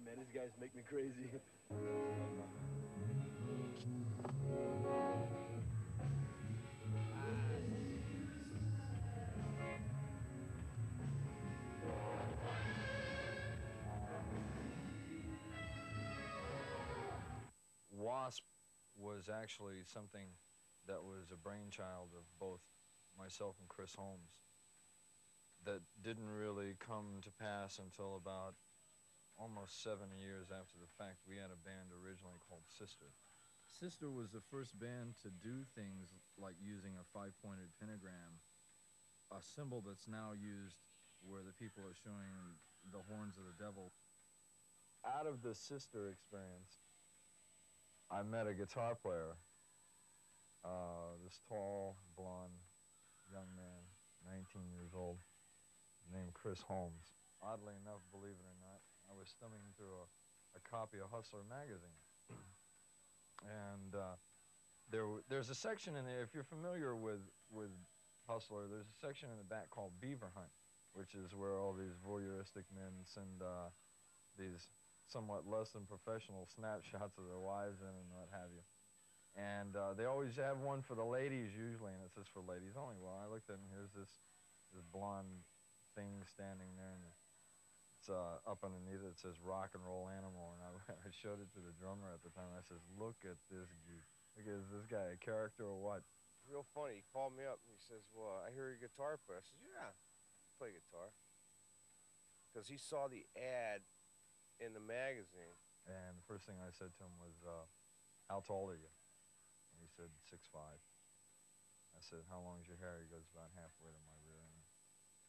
great, man. These guys make me crazy. WASP was actually something that was a brainchild of both myself and Chris Holmes that didn't really come to pass until about almost 7 years after the fact. We had a band originally called Sister. Sister was the first band to do things like using a 5-pointed pentagram, a symbol that's now used where the people are showing the horns of the devil. Out of the Sister experience, I met a guitar player, this tall, blonde young man, 19 years old, named Chris Holmes. Oddly enough, believe it or not, I was thumbing through a copy of Hustler magazine. And there's a section in there, if you're familiar with Hustler, there's a section in the back called Beaver Hunt, which is where all these voyeuristic men send these somewhat less than professional snapshots of their wives in and what have you. And they always have one for the ladies usually, and it says for ladies only. Well, I looked at it and here's this blonde thing standing there, and it's up underneath it says rock and roll animal, and I showed it to the drummer at the time. I says, look at this dude. Look at this guy, a character or what? Real funny. He called me up and he says, well, I hear you're a guitar player. I said, yeah, I play guitar. Because he saw the ad in the magazine. And the first thing I said to him was, how tall are you? And he said, 6'5". I said, how long is your hair? He goes, about halfway to my rear end.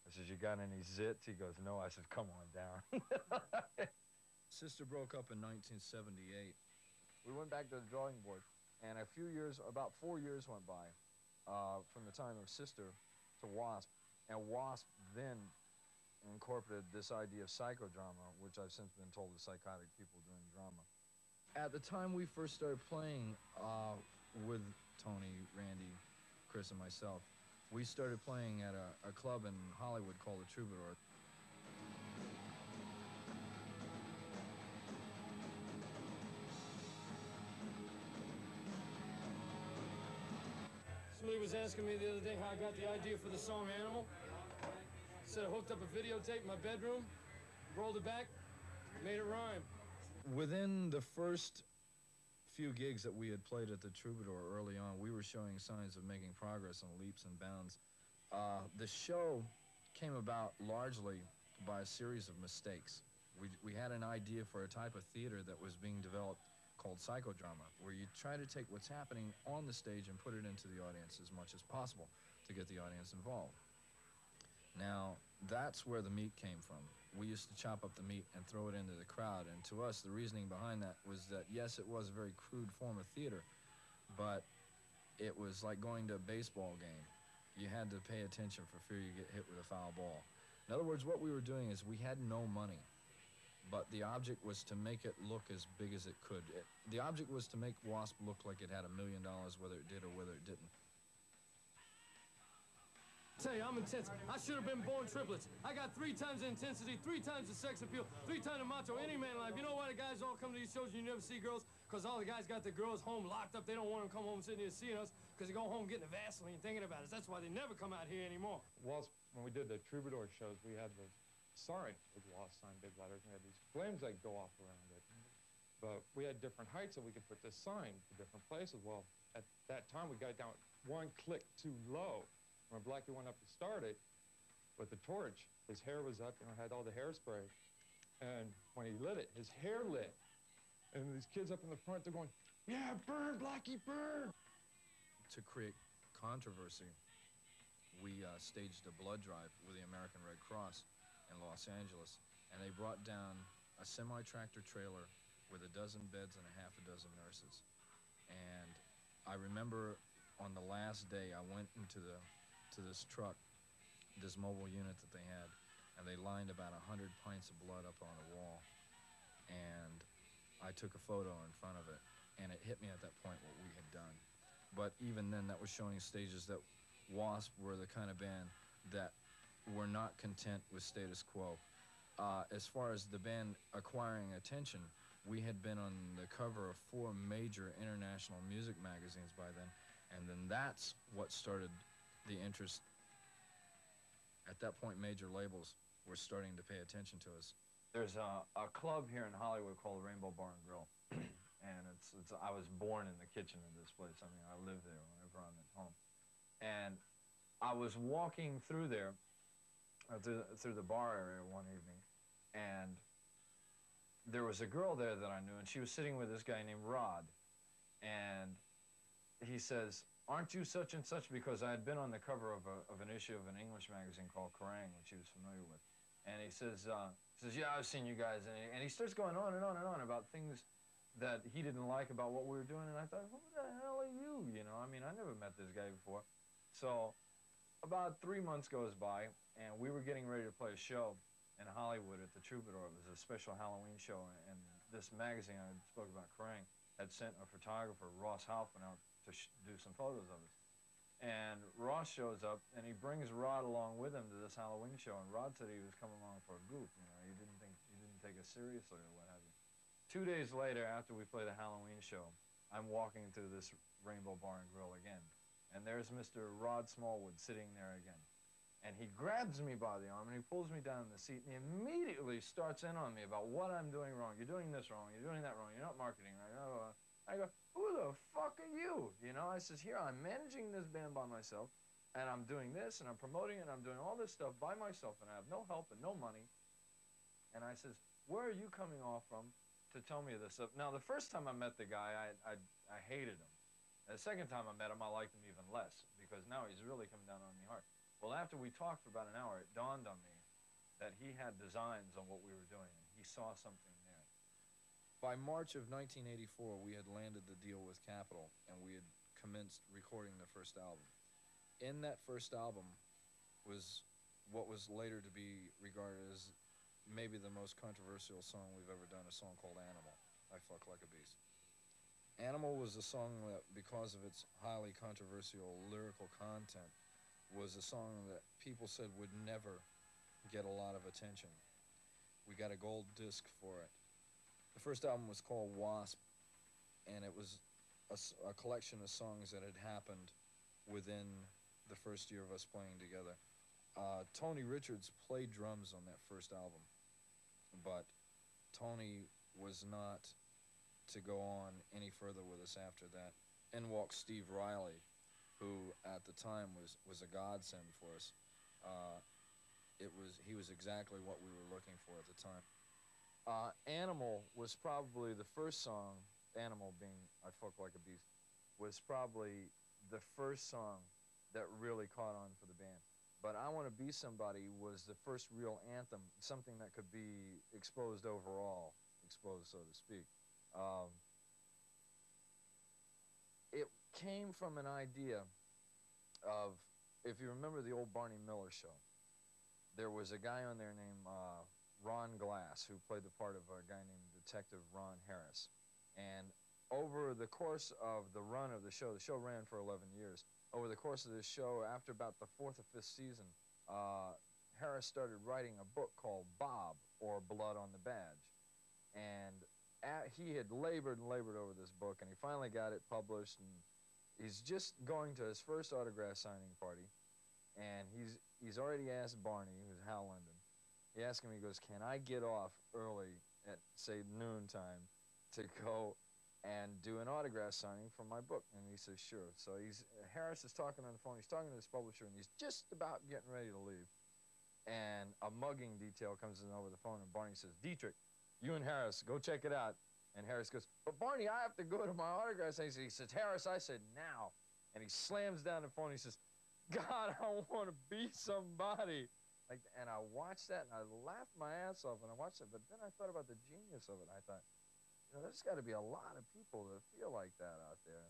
I said, you got any zits? He goes, no. I said, come on down. Sister broke up in 1978. We went back to the drawing board, and about 4 years went by from the time of Sister to WASP, and WASP then incorporated this idea of psychodrama, which I've since been told is psychotic people doing drama. At the time we first started playing with Tony, Randy, Chris, and myself, we started playing at a club in Hollywood called the Troubadour. Somebody was asking me the other day how I got the idea for the song Animal. Said I hooked up a videotape in my bedroom, rolled it back, made it rhyme. Within the first few gigs that we had played at the Troubadour early on, we were showing signs of making progress on leaps and bounds. The show came about largely by a series of mistakes. We had an idea for a type of theater that was being developed called psychodrama, where you try to take what's happening on the stage and put it into the audience as much as possible to get the audience involved. Now, that's where the meat came from. We used to chop up the meat and throw it into the crowd, and to us, the reasoning behind that was that, yes, it was a very crude form of theater, but it was like going to a baseball game. You had to pay attention for fear you get hit with a foul ball. In other words, what we were doing is we had no money, but the object was to make it look as big as it could. The object was to make WASP look like it had $1 million, whether it did or whether it didn't. I tell you, I'm intense. I should have been born triplets. I got 3 times the intensity, 3 times the sex appeal, 3 times the macho any man alive. You know why the guys all come to these shows and you never see girls? Because all the guys got their girls home locked up. They don't want them to come home sitting here seeing us because they go home getting the Vaseline thinking about us. That's why they never come out here anymore. When we did the Troubadour shows, we had the sign with WASP signed big letters. We had these flames that go off around it. But we had different heights that we could put this sign to different places. Well, at that time, we got it down 1 click too low. When Blackie went up to start it with the torch, his hair was up, had all the hairspray. And when he lit it, his hair lit. And these kids up in the front, they're going, yeah, burn, Blackie, burn! To create controversy, we staged a blood drive with the American Red Cross in Los Angeles, and they brought down a semi-tractor trailer with 12 beds and a half a dozen nurses. And I remember on the last day, I went into this truck, this mobile unit that they had, and they lined about 100 pints of blood up on a wall. And I took a photo in front of it, and it hit me at that point what we had done. But even then, that was showing stages that WASP were the kind of band that were not content with status quo. as far as the band acquiring attention, we had been on the cover of 4 major international music magazines by then, and then that's what started the interest. At that point, major labels were starting to pay attention to us. There's a club here in Hollywood called Rainbow Bar and Grill, and I was born in the kitchen of this place. I mean, I live there whenever I'm at home. And I was walking through there, through the bar area one evening, and there was a girl there that I knew, and she was sitting with this guy named Rod. And he says, "Aren't you such and such?" Because I had been on the cover of an issue of an English magazine called Kerrang, which he was familiar with. And he says, "Yeah, I've seen you guys." And he starts going on and on and on about things that he didn't like about what we were doing. And I thought, who the hell are you? You know, I mean, I never met this guy before. So about 3 months goes by, and we were getting ready to play a show in Hollywood at the Troubadour. It was a special Halloween show, and this magazine I spoke about, Kerrang, had sent a photographer, Ross Halfman, out to do some photos of us. And Ross shows up, and he brings Rod along with him to this Halloween show. And Rod said he was coming along for a goof. You know, he didn't take us seriously or what have you. 2 days later, after we play the Halloween show, I'm walking through this Rainbow Bar and Grill again, and there's Mr. Rod Smallwood sitting there again. And he grabs me by the arm, and he pulls me down in the seat, and he immediately starts in on me about what I'm doing wrong. You're doing this wrong. You're doing that wrong. You're not marketing right. I go, who the fuck are you? You know, I says, here, I'm managing this band by myself, and I'm doing this, and I'm promoting it, and I'm doing all this stuff by myself, and I have no help and no money. And I says, where are you coming off from to tell me this stuff? Now, the first time I met the guy, I hated him. And the second time I met him, I liked him even less, because now he's really come down on me hard. Well, after we talked for about an hour, it dawned on me that he had designs on what we were doing, and he saw something there. By March of 1984, we had landed the deal with Capitol, and we had commenced recording the first album. In that first album was what was later to be regarded as maybe the most controversial song we've ever done, a song called Animal, I Fuck Like a Beast. Animal was a song that, because of its highly controversial lyrical content, was a song that people said would never get a lot of attention. We got a gold disc for it. The first album was called WASP, and it was a collection of songs that had happened within the first year of us playing together. Tony Richards played drums on that first album, but Tony was not to go on any further with us after that. In walked Steve Riley, who at the time was a godsend for us. He was exactly what we were looking for at the time. Animal was probably the first song, Animal being I Fuck Like a Beast, was probably the first song that really caught on for the band. But I Want to Be Somebody was the first real anthem, something that could be exposed overall, so to speak. It came from an idea of, if you remember the old Barney Miller show, there was a guy on there named Ron Glass, who played the part of a guy named Detective Ron Harris. And over the course of the run of the show ran for 11 years. Over the course of this show, after about the 4th or 5th season, Harris started writing a book called Bob, or Blood on the Badge. And he had labored and labored over this book, and he finally got it published, and he's just going to his first autograph signing party, and he's already asked Barney, who's Hal Linden, he asked him, he goes, can I get off early at, say, noontime to go and do an autograph signing for my book? And he says, sure. So Harris is talking on the phone, he's talking to his publisher, and he's just about getting ready to leave. And a mugging detail comes in over the phone, and Barney says, Dietrich, you and Harris, go check it out. And Harris goes, but Barney, I have to go to my autograph signing. He says, Harris, I said, now. And he slams down the phone, he says, God, I want to be somebody. And I watched that, and I laughed my ass off when I watched it, but then I thought about the genius of it. I thought, you know, there's got to be a lot of people that feel like that out there.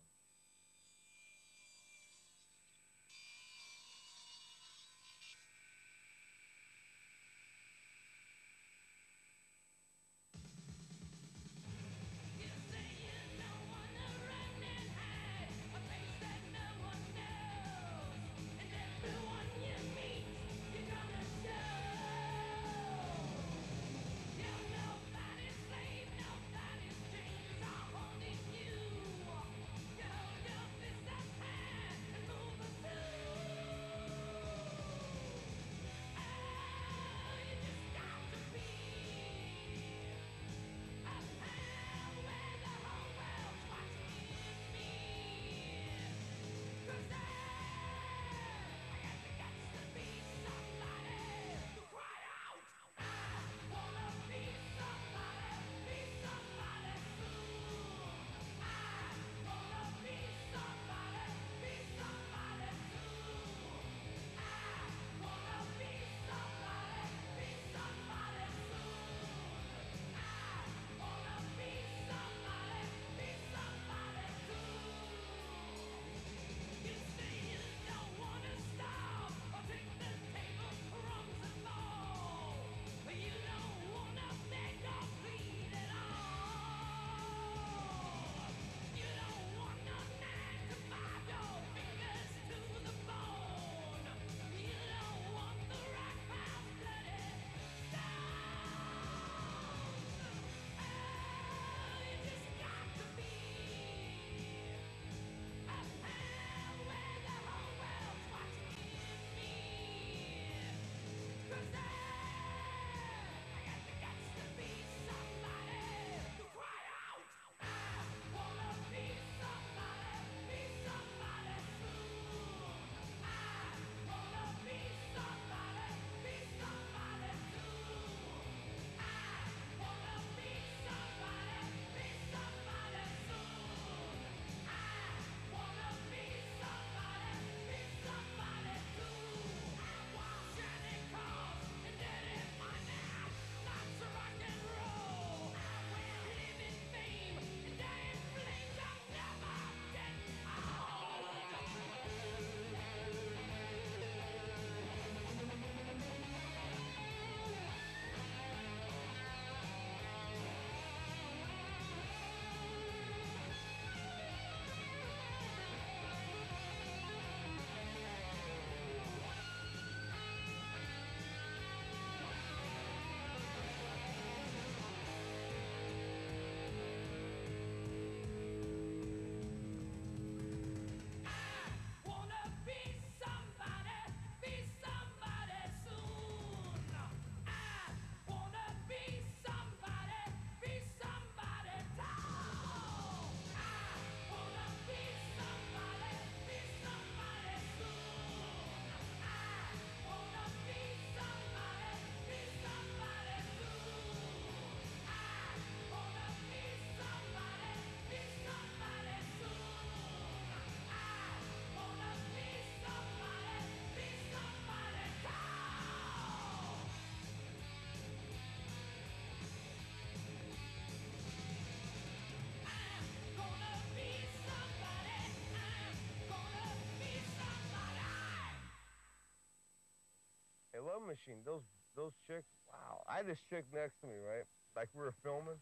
love machine. Those chicks, wow. I had this chick next to me, right? Like we were filming,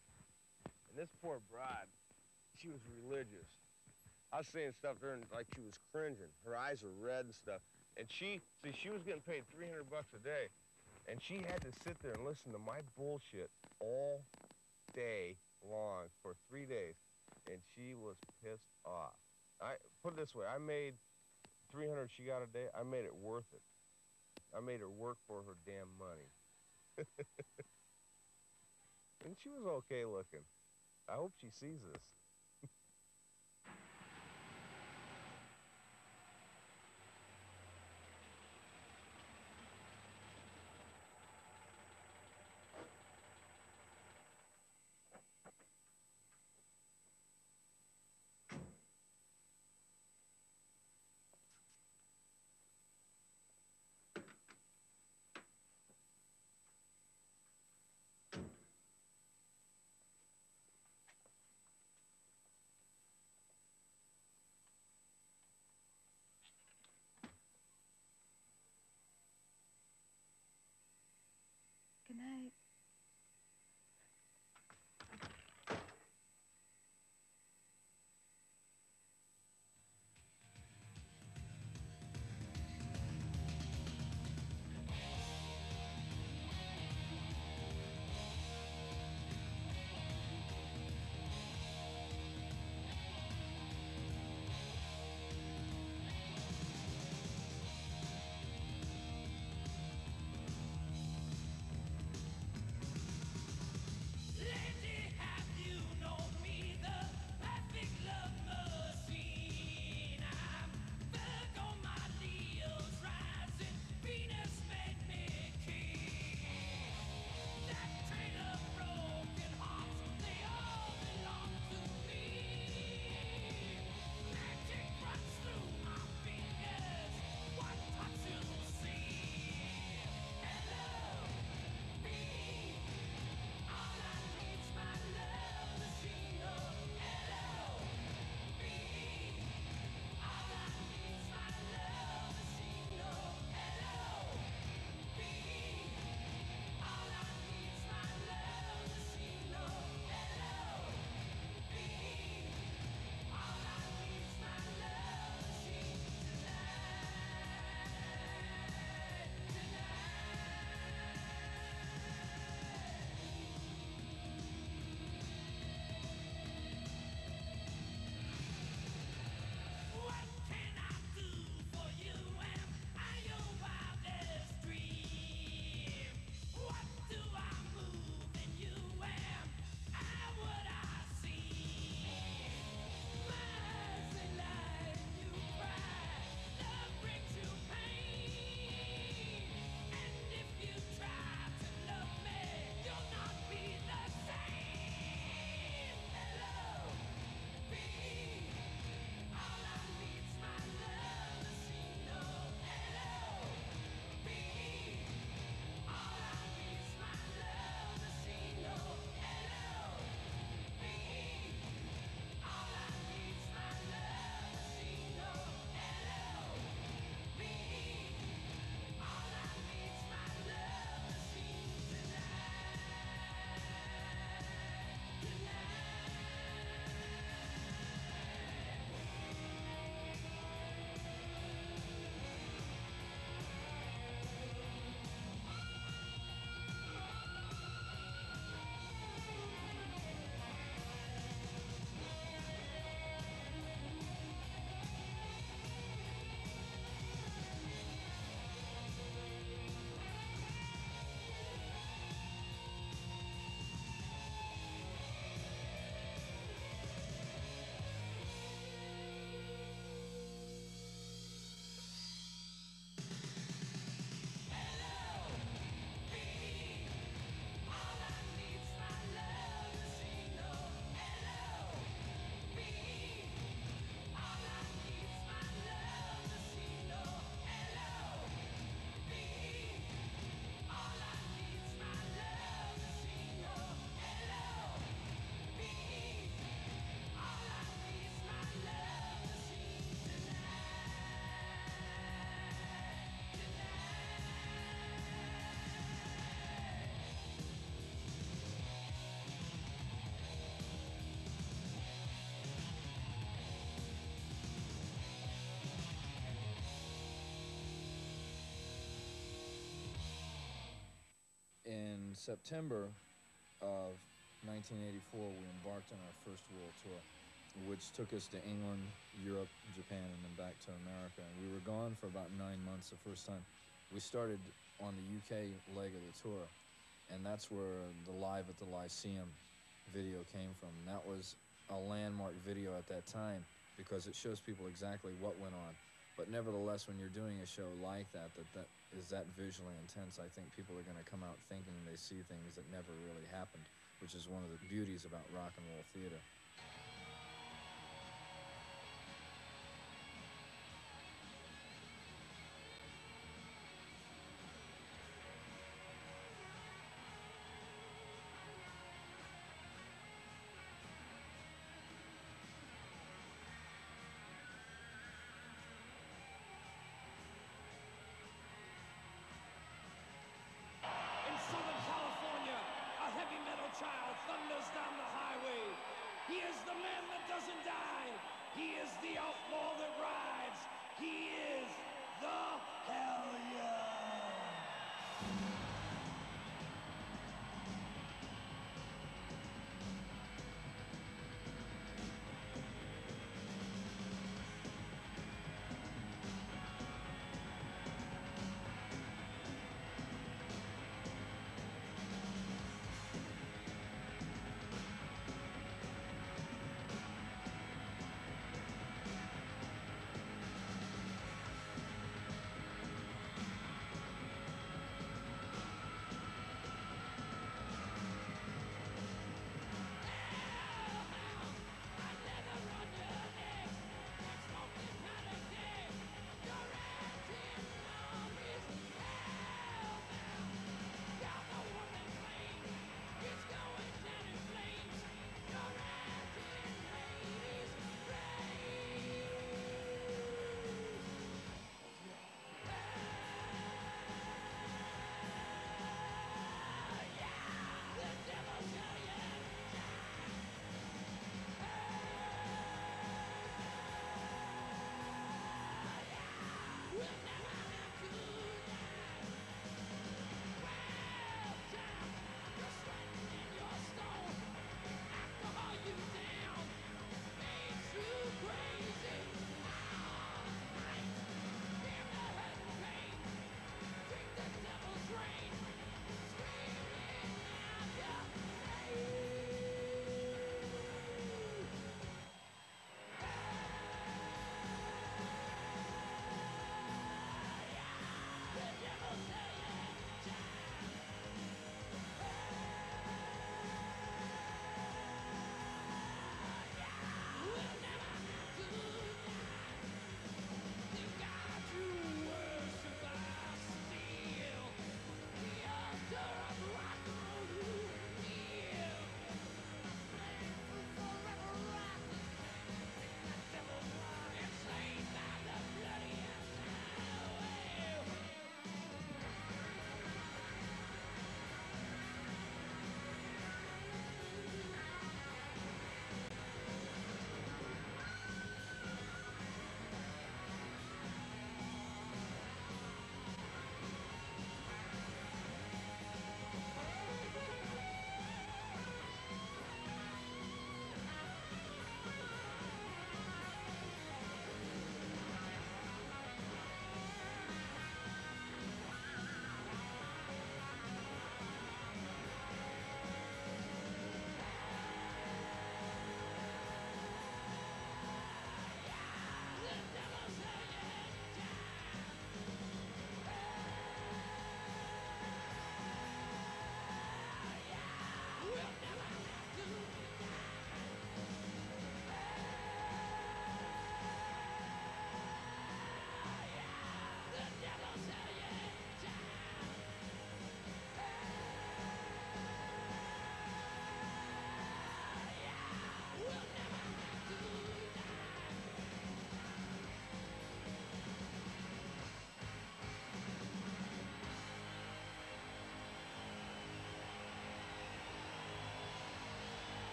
and this poor bride, she was religious. I was saying stuff to her, and like she was cringing. Her eyes were red and stuff. And she was getting paid $300 a day, and she had to sit there and listen to my bullshit all day long for 3 days, and she was pissed off. I put it this way: I made 300 she got a day. I made it worth it. I made her work for her damn money. And she was okay looking. I hope she sees this. in September of 1984, we embarked on our first world tour, which took us to England, Europe, Japan, and then back to America. And we were gone for about 9 months the first time. We started on the UK leg of the tour, and that's where the Live at the Lyceum video came from. And that was a landmark video at that time because it shows people exactly what went on. But nevertheless, when you're doing a show like that is that visually intense, I think people are going to come out thinking they see things that never really happened, which is one of the beauties about rock and roll theater. In Southern California, a heavy metal child thunders down the highway. He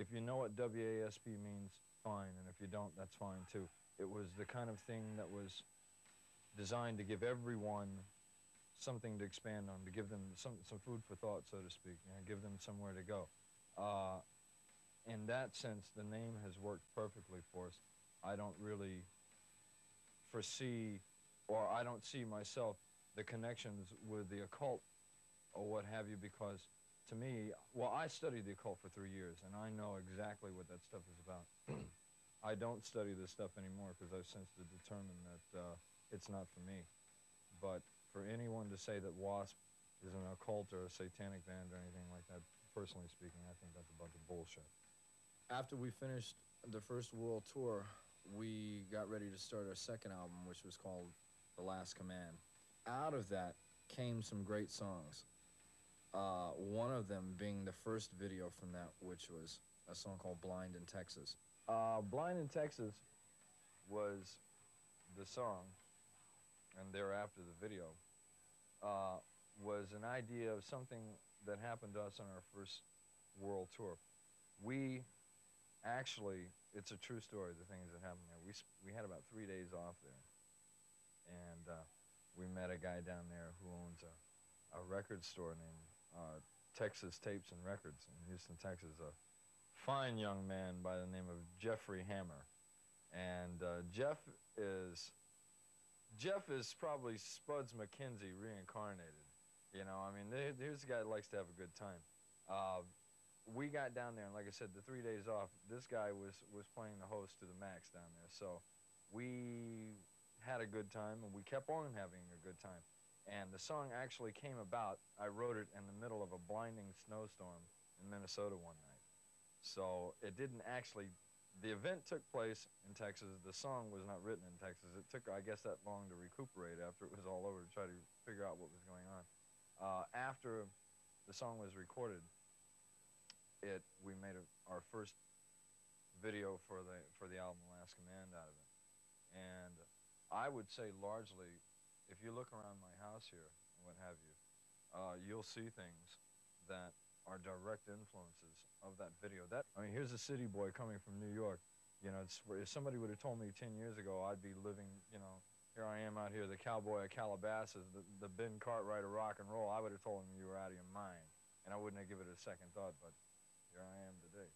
If you know what WASP means, fine, and if you don't, that's fine too. It was the kind of thing that was designed to give everyone something to expand on, to give them some food for thought, so to speak, and give them somewhere to go. In that sense, the name has worked perfectly for us. I don't really foresee, or I don't see myself, the connections with the occult or what have you, because to me, well, I studied the occult for 3 years, and I know exactly what that stuff is about. I don't study this stuff anymore because I've since determined that it's not for me. But for anyone to say that WASP is an occult or a satanic band or anything like that, personally speaking, I think that's a bunch of bullshit. After we finished the first world tour, we got ready to start our second album, which was called The Last Command. Out of that came some great songs. One of them being the first video from that, which was a song called Blind in Texas. Blind in Texas was the song, and thereafter the video, was an idea of something that happened to us on our first world tour. We actually, it's a true story, the things that happened there. We had about 3 days off there, and we met a guy down there who owns a record store named Texas Tapes and Records in Houston, Texas. A fine young man by the name of Jeffrey Hammer. And Jeff is probably Spuds McKenzie reincarnated. You know, I mean, here's a guy that likes to have a good time. We got down there, and like I said, the 3 days off, this guy was playing the host to the max down there. So we had a good time, and we kept on having a good time. And the song actually came about, I wrote it in the middle of a blinding snowstorm in Minnesota one night. So it didn't actually, the event took place in Texas. The song was not written in Texas. It took, I guess, that long to recuperate after it was all over to try to figure out what was going on. After the song was recorded, we made our first video for the album Last Command out of it. And I would say largely, if you look around my house here and what have you, you'll see things that are direct influences of that video. I mean, here's a city boy coming from New York. You know, if somebody would have told me 10 years ago I'd be living, you know, here I am out here, the cowboy of Calabasas, the Ben Cartwright of rock and roll, I would have told him you were out of your mind. And I wouldn't have given it a second thought, but here I am today.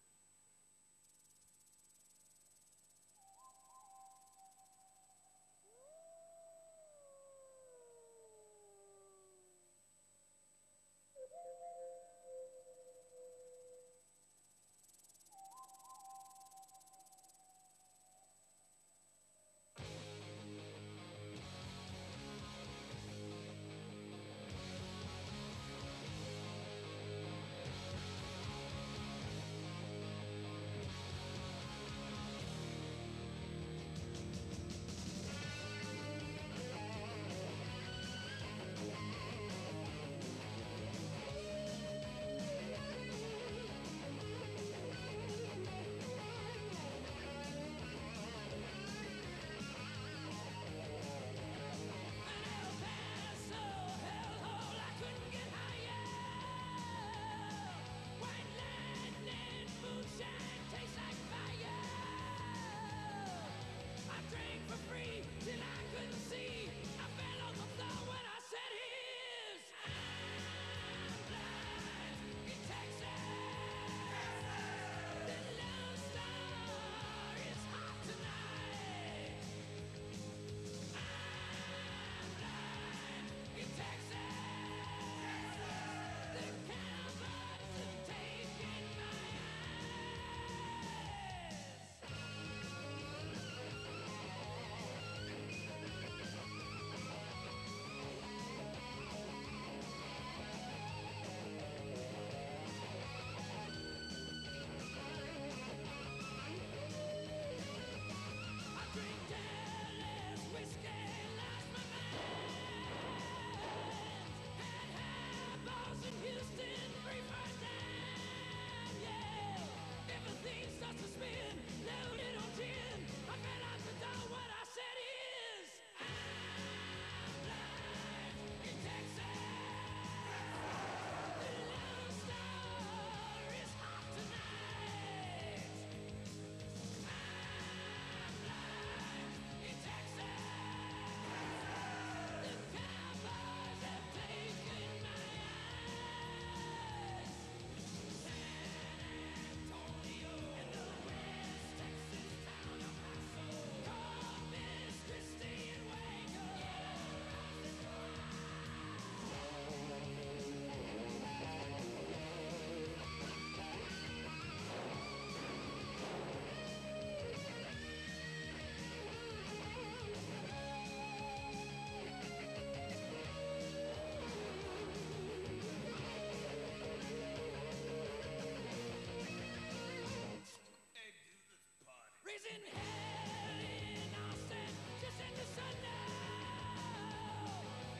Raising hell in Austin, just in the sun now.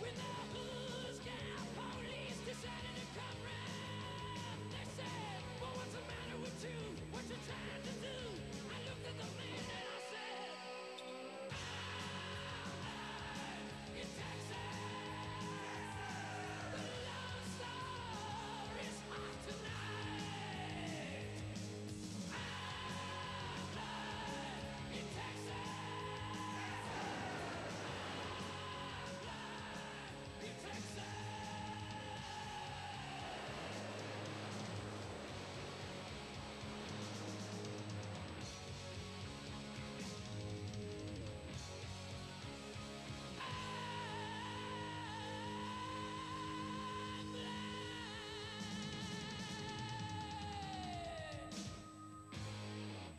When the hoods down police decided to come round, they said, well, what's the matter with you? What you trying to do? I looked at the man and I said, in Texas, the love story's hot tonight. In Texas, in Texas.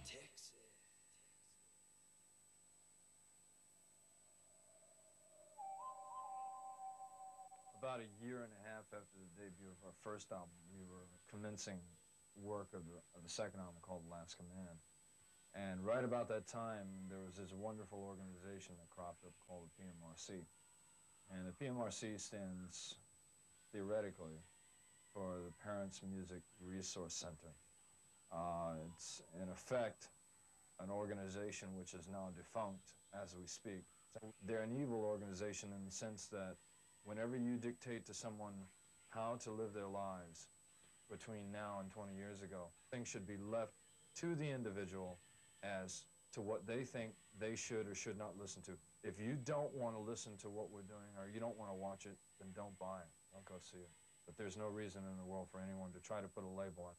Texas. About a year and a half after the debut of our first album, we were commencing work of the second album called Last Command. And right about that time, there was this wonderful organization that cropped up called the PMRC. And the PMRC stands, theoretically, for the Parents Music Resource Center. It's, in effect, an organization which is now defunct as we speak. They're an evil organization in the sense that whenever you dictate to someone how to live their lives between now and 20 years ago, things should be left to the individual as to what they think they should or should not listen to. If you don't want to listen to what we're doing or you don't want to watch it, then don't buy it. Don't go see it. But there's no reason in the world for anyone to try to put a label on it.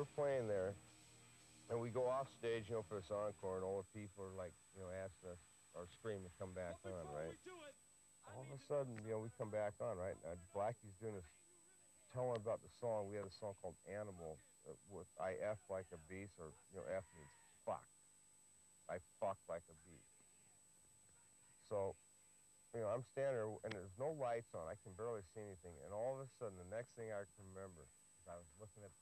we're playing there, and we go off stage, you know, for this encore, and all the people are like, you know, asking us or screaming to come back on, right? All of a sudden, you know, we come back on, right? Blackie's doing this, telling about the song. We had a song called Animal with I F like a beast, or, you know, F means fuck. I fuck like a beast. So, you know, I'm standing there, and there's no lights on. I can barely see anything. And all of a sudden, the next thing I can remember is I was looking at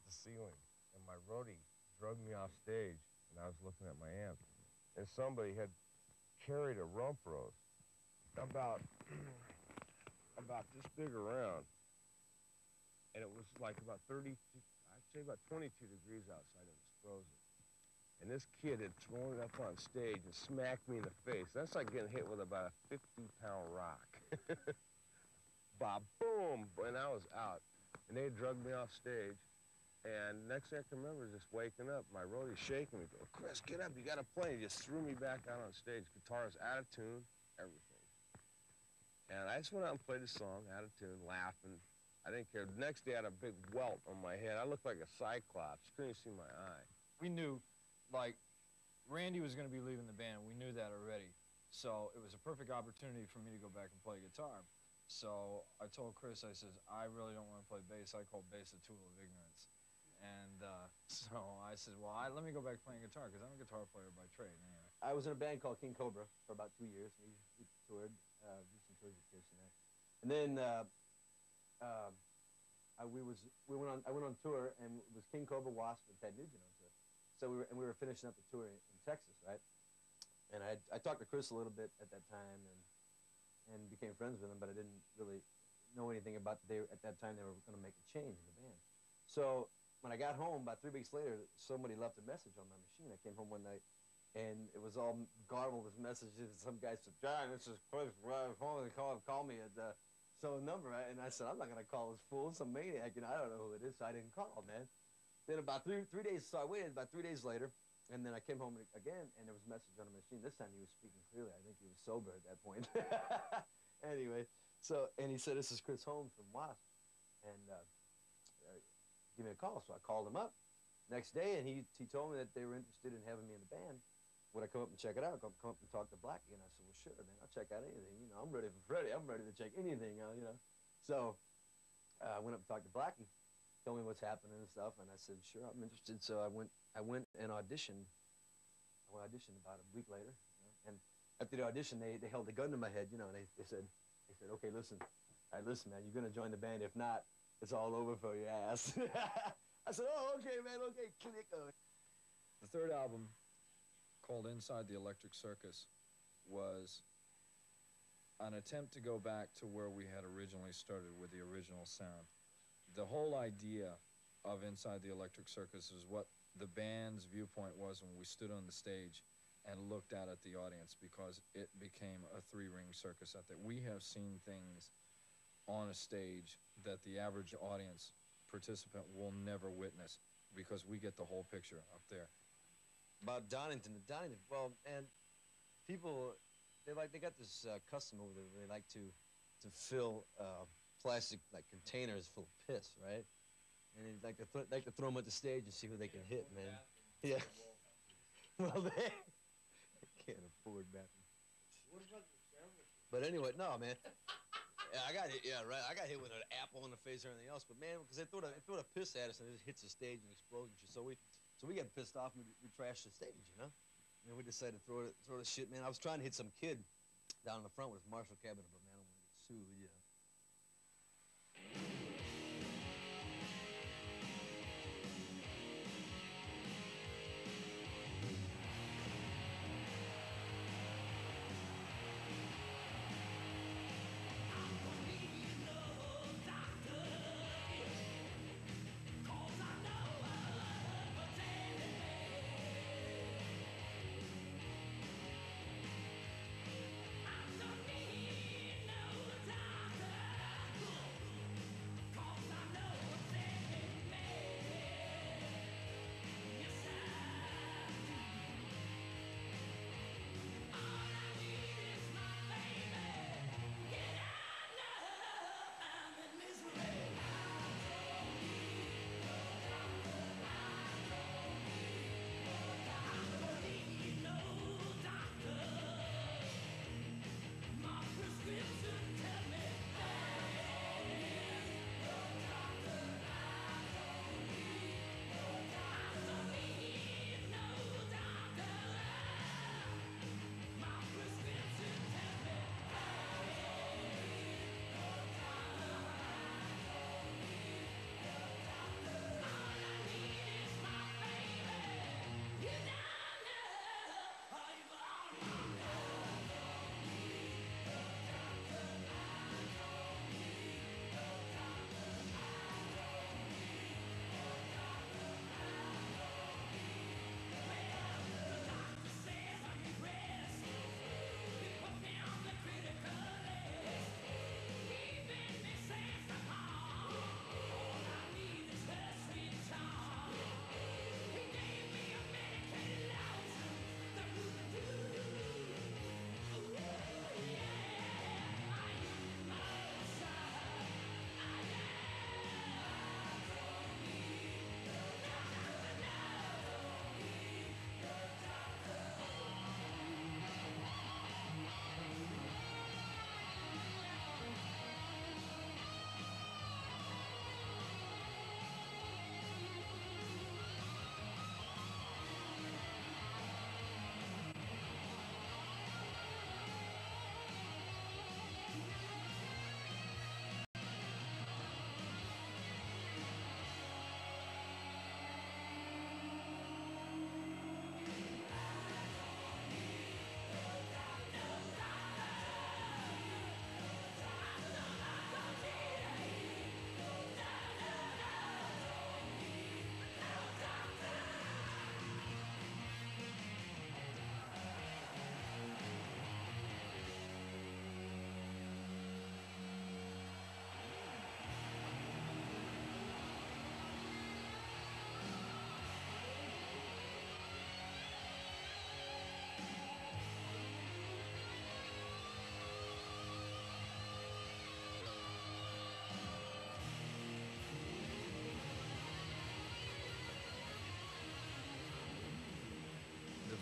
the ceiling, and my roadie drugged me off stage, and I was looking at my amp. And somebody had carried a rump roast about this big around, and it was like about 30, I'd say about 22 degrees outside. It was frozen. And this kid had thrown it up on stage and smacked me in the face. That's like getting hit with about a 50-pound rock. Ba-boom! And I was out. And they drugged me off stage. And next thing I can remember is just waking up. My roadie's shaking me. Go, Chris, get up. You got to play. He just threw me back out on stage. Guitar's out of tune, everything. And I just went out and played the song, out of tune, laughing. I didn't care. The next day I had a big welt on my head. I looked like a cyclops. You couldn't see my eye. We knew, like, Randy was going to be leaving the band. We knew that already. So it was a perfect opportunity for me to go back and play guitar. So I told Chris, I says, I really don't want to play bass. I call bass a tool of ignorance. And so I said, well, let me go back playing guitar, because I'm a guitar player by trade. Anyway. I was in a band called King Cobra for about 2 years. We toured, did some tours with Kiss and that. And then I went on tour, and it was King Cobra, WASP, and Ted Nugent on tour. So we were finishing up the tour in Texas, right? And I talked to Chris a little bit at that time, and became friends with him, but I didn't really know anything about at that time they were going to make a change in the band. So when I got home, about 3 weeks later, somebody left a message on my machine. I came home one night, and it was all garbled with messages. Some guy said, John, this is Chris. Call me at some number. And I said, I'm not going to call this fool, some maniac. I don't know who it is, so I didn't call, man. Then about three days, so I waited about 3 days later, and then I came home again, and there was a message on the machine. This time he was speaking clearly. I think he was sober at that point. Anyway, and he said, this is Chris Holmes from WASP, and give me a call. So I called him up next day, and he told me that they were interested in having me in the band. Would I come up and check it out? Come up and talk to Blackie? And I said, well, sure, man. I'll check out anything. I'm ready for Freddie. I'm ready to check anything out, So I went up and talked to Blackie, told me what's happening and stuff, and I said, sure, I'm interested. So I went and auditioned. I auditioned about a week later, and after the audition, they held a gun to my head, and they said, okay, listen, man, you're gonna join the band. If not, it's all over for your ass. I said, oh, okay, man, okay, click. The third album, called Inside the Electric Circus, was an attempt to go back to where we had originally started with the original sound. The whole idea of Inside the Electric Circus is what the band's viewpoint was when we stood on the stage and looked out at the audience, because it became a three-ring circus out there. We have seen things on a stage that the average audience participant will never witness, because we get the whole picture up there. About Donington, well, and people, they got this custom over there where they like to fill plastic containers full of piss, right? And they like to throw them at the stage and see who they can hit, man. Yeah. Well, they can't afford bathrooms. But anyway, no, man. I got hit. Yeah, right. I got hit with an apple in the face or anything else. But man, because they throw the piss at us and it just hits the stage and explodes and shit. So we got pissed off and we trashed the stage, And we decided to throw the shit, man. I was trying to hit some kid down in the front with his Marshall cabinet, but man, I don't want to get sued,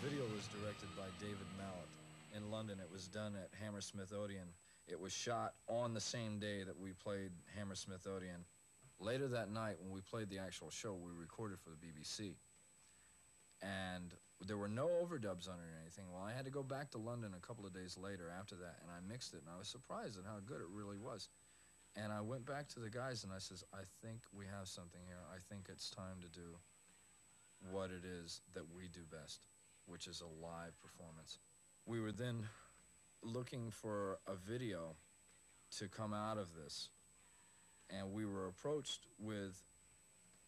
video was directed by David Mallet in London. It was done at Hammersmith Odeon. It was shot on the same day that we played Hammersmith Odeon. Later that night, when we played the actual show, we recorded for the BBC. And there were no overdubs on it or anything. Well, I had to go back to London a couple of days later after that, and I mixed it, and I was surprised at how good it really was. And I went back to the guys, and I says, I think we have something here. I think it's time to do what it is that we do best, which is a live performance. We were then looking for a video to come out of this, and we were approached with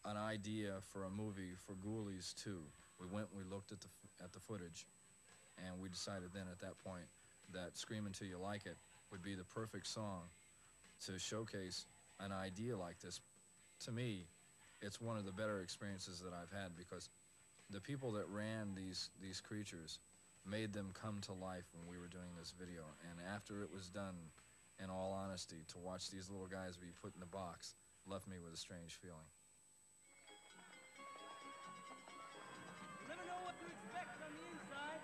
an idea for a movie for Ghoulies 2. We went and we looked at the footage, and we decided then at that point that Scream Until You Like It would be the perfect song to showcase an idea like this. To me, it's one of the better experiences that I've had, because the people that ran these creatures made them come to life when we were doing this video. And after it was done, in all honesty, to watch these little guys be put in the box left me with a strange feeling. You'll never know what to expect from the inside.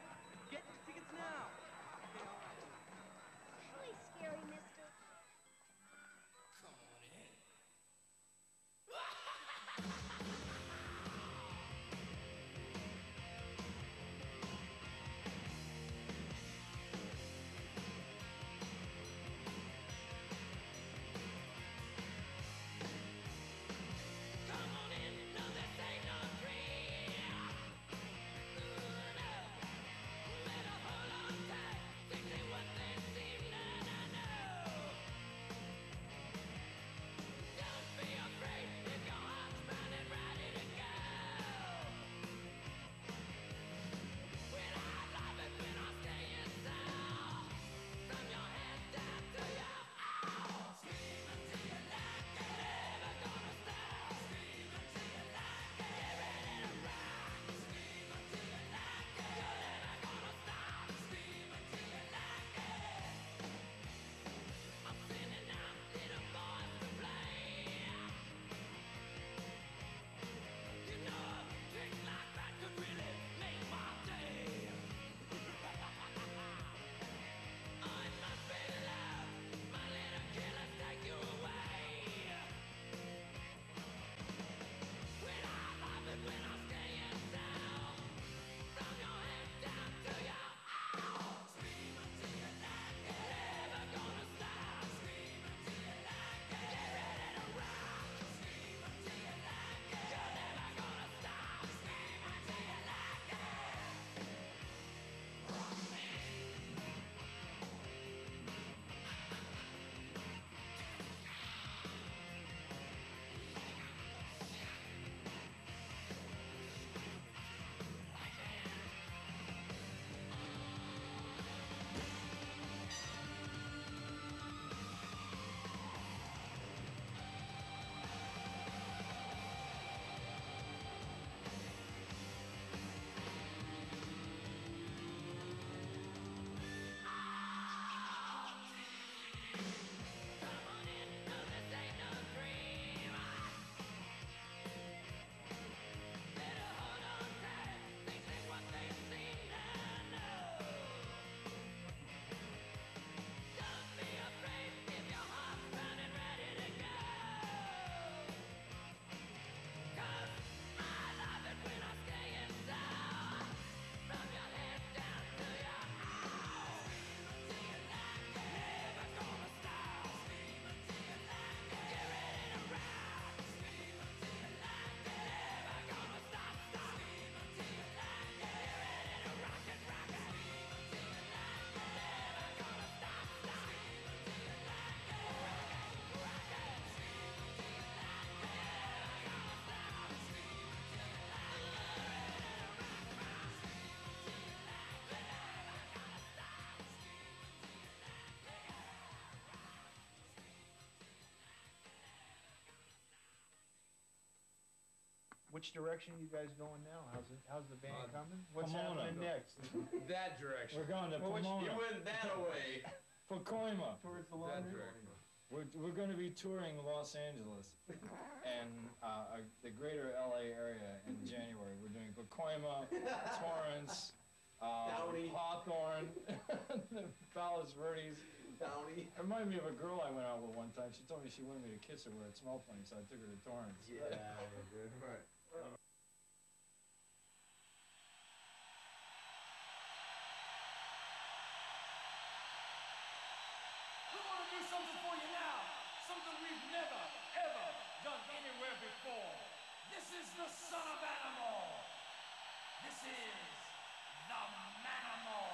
Get your tickets now. Okay, all right. Really scary, mister. Come on in. Come on in, no, this ain't no dream. No, better hold on tight. Things ain't what they seem, no. Don't be afraid if your heart's pounding, ready to go. When I love it, when I stay inside, from your head down to your out. Scream until you like it, never gonna stop. Scream until you like it, get ready to rock. Scream until you like it, you're never gonna stop. Scream until you like it. I'm sending out little boys to play. You know, things like that could really make my day. I must be love, my little killers take you away. When I love it, when I'm staying down, from your head down to your out. Scream until you like it, never gonna stop. Scream until you like it, get ready to rock. Scream until you like it, you're never gonna stop. Scream until you like it. Rock me. Come on in, no, this ain't no dream. Better hold on tight, things ain't what they seem, no. Don't be afraid if your heart's pounding, ready to go. 'Cause I love it when I stay inside, from your head down to your out. Scream until you like it, never gonna stop. Scream until you like it, get ready to rock. Scream until you like it, never gonna stop. Scream until you like it, get ready to rock it. Scream until you like it, never gonna stop. Scream until you like it, rock it. Scream until you like it, never gonna stop. Scream until you like it, ready to rock. Scream until you like it, never gonna stop. Scream until you like it, Which direction you guys going now? How's the band coming? What's Pomona. happening next? That direction. We're going to Well, which- Pomona. You went that away. For Koima. Towards the That laundry? direction. We're going to be touring Los Angeles and the greater LA area in January. We're doing Pacoima, Torrance, Hawthorne, the Palos Verdes. Downey. It reminded me of a girl I went out with one time. She told me she wanted me to kiss her where it smelled funny, so I took her to Torrance. Yeah, dude. Right. We want to do something for you now. Something we've never, ever done anywhere before. This is the son of animal. This is the manimal.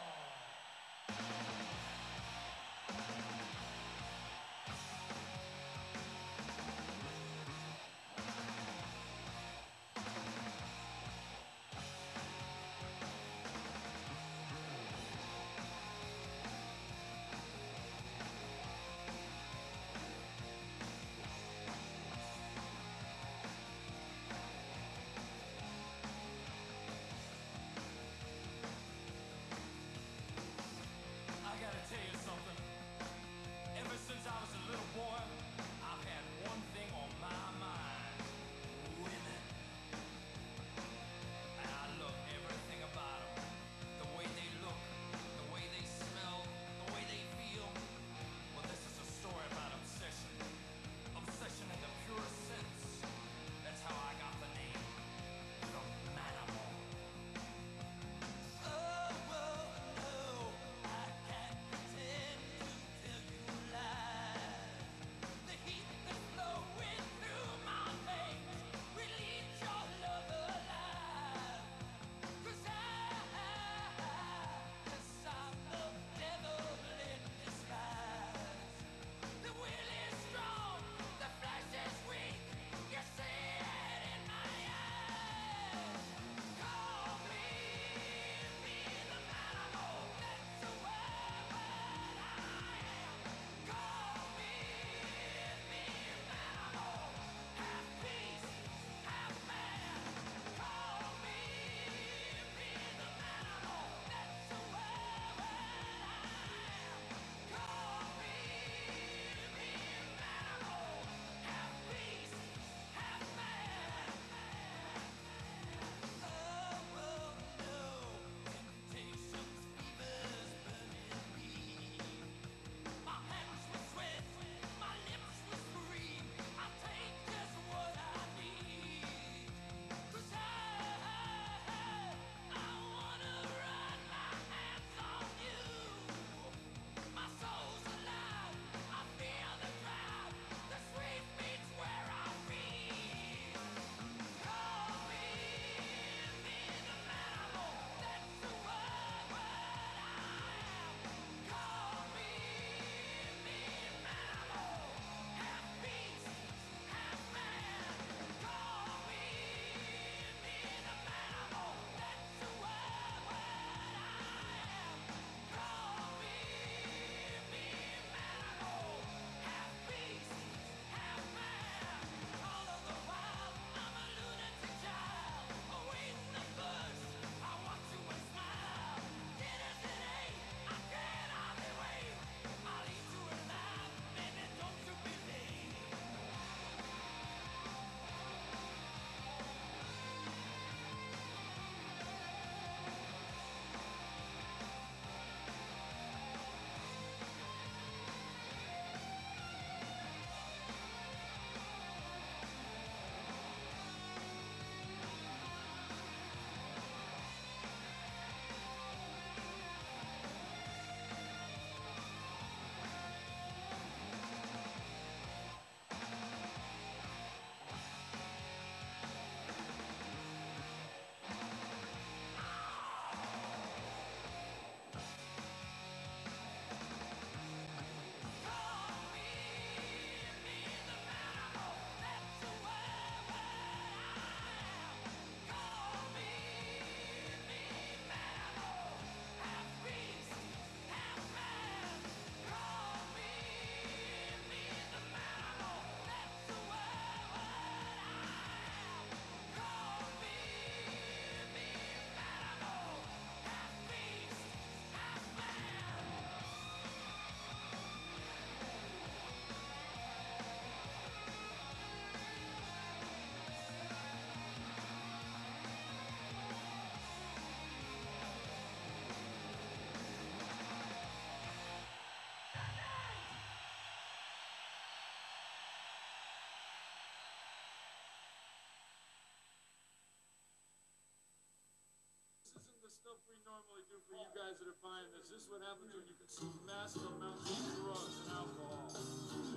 stuff we normally do for you guys that are buying this. This is what happens when you consume massive amounts of drugs and alcohol.